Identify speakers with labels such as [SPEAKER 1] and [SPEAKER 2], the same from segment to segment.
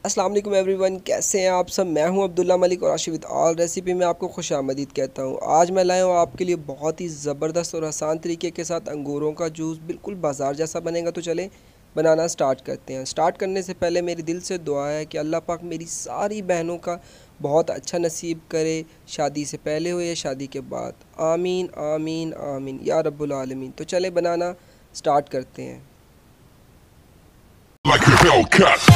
[SPEAKER 1] अस्सलाम वालेकुम एवरीवन, कैसे हैं आप सब। मैं हूं अब्दुल्ला मलिक और आशिफ विद ऑल रेसिपी में आपको खुशामदीद कहता हूं। आज मैं लाया हूं आपके लिए बहुत ही ज़बरदस्त और आसान तरीके के साथ अंगूरों का जूस, बिल्कुल बाज़ार जैसा बनेगा। तो चलें बनाना स्टार्ट करते हैं। स्टार्ट करने से पहले मेरी दिल से दुआ है कि अल्लाह पाक मेरी सारी बहनों का बहुत अच्छा नसीब करे, शादी से पहले हो या शादी के बाद। आमीन आमीन आमीन या रब्बुल आलमीन। तो चले बनाना स्टार्ट करते हैं।
[SPEAKER 2] Like a Hellcat.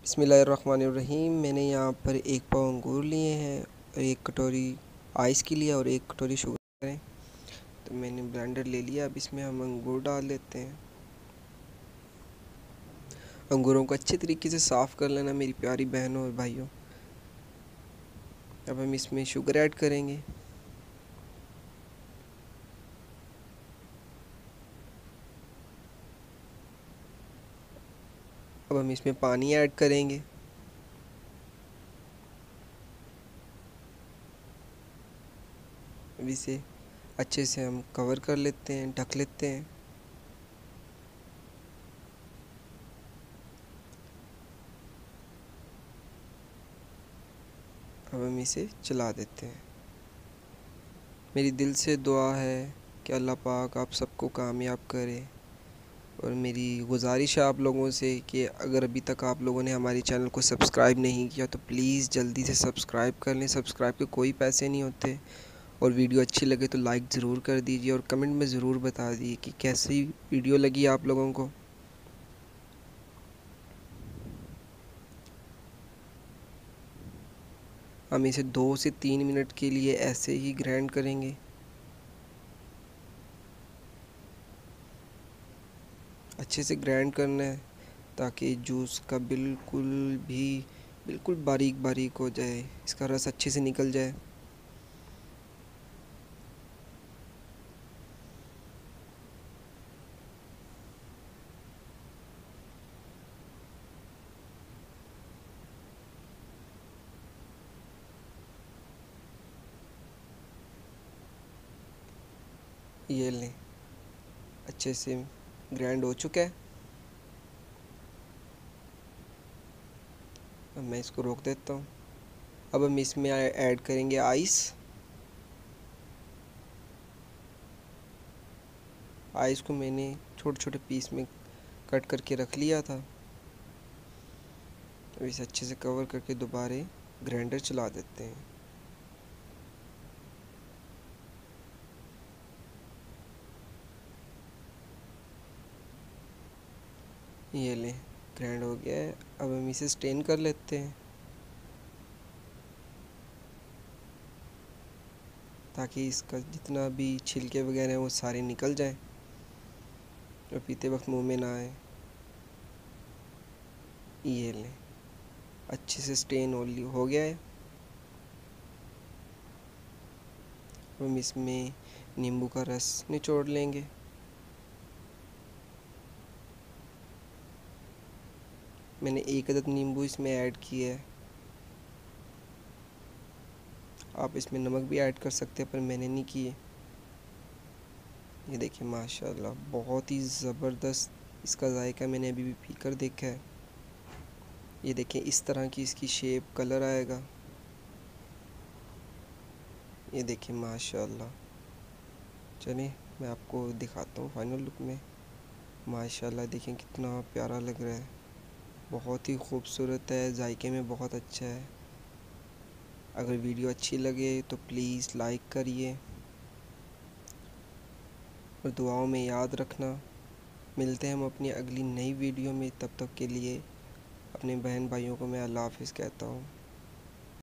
[SPEAKER 1] बिस्मिल्लाहिर्रहमानिर्रहीम। मैंने यहाँ पर एक पाव अंगूर लिए हैं और एक कटोरी आइस की लिया और एक कटोरी शुगर है। तो मैंने ब्लेंडर ले लिया। अब इसमें हम अंगूर डाल लेते हैं। अंगूरों को अच्छे तरीके से साफ़ कर लेना मेरी प्यारी बहनों और भाइयों। अब हम इसमें शुगर ऐड करेंगे। अब हम इसमें पानी ऐड करेंगे। अब इसे अच्छे से हम कवर कर लेते हैं, ढक लेते हैं। अब हम इसे चला देते हैं। मेरी दिल से दुआ है कि अल्लाह पाक आप सबको कामयाब करे। और मेरी गुजारिश है आप लोगों से कि अगर अभी तक आप लोगों ने हमारे चैनल को सब्सक्राइब नहीं किया तो प्लीज़ जल्दी से सब्सक्राइब कर लें। सब्सक्राइब के कोई पैसे नहीं होते। और वीडियो अच्छी लगे तो लाइक ज़रूर कर दीजिए और कमेंट में ज़रूर बता दीजिए कि कैसी वीडियो लगी आप लोगों को। हम इसे 2 से 3 मिनट के लिए ऐसे ही ग्राइंड करेंगे। अच्छे से ग्राइंड करना है ताकि जूस का बिल्कुल बारीक बारीक हो जाए, इसका रस अच्छे से निकल जाए। ये लें, अच्छे से ग्राइंड हो चुका है। अब मैं इसको रोक देता हूँ। अब हम इसमें ऐड करेंगे आइस। आइस को मैंने छोटे छोटे पीस में कट करके रख लिया था। अब इसे अच्छे से कवर करके दोबारा ग्राइंडर चला देते हैं। ये लें, ग्राइंड हो गया है। अब हम इसे स्टेन कर लेते हैं ताकि इसका जितना भी छिलके वगैरह हैं वो सारे निकल जाएं और पीते वक्त मुंह में ना आए। ये लें, अच्छे से स्टेन हो गया है। हम इसमें नींबू का रस निचोड़ लेंगे। मैंने 1 अदद नींबू इसमें ऐड किया है। आप इसमें नमक भी ऐड कर सकते हैं पर मैंने नहीं किए। ये देखिए माशाल्लाह बहुत ही ज़बरदस्त इसका जायका मैंने अभी भी पी कर देखा है। ये देखें इस तरह की इसकी शेप कलर आएगा। ये देखिए माशाल्लाह। चलिए मैं आपको दिखाता हूँ फाइनल लुक में। माशाल्लाह देखें कितना प्यारा लग रहा है, बहुत ही खूबसूरत है, जायके में बहुत अच्छा है। अगर वीडियो अच्छी लगे तो प्लीज़ लाइक करिए और दुआओं में याद रखना। मिलते हैं हम अपनी अगली नई वीडियो में। तब तक के लिए अपने बहन भाइयों को मैं अल्लाह हाफ़िज़ कहता हूँ।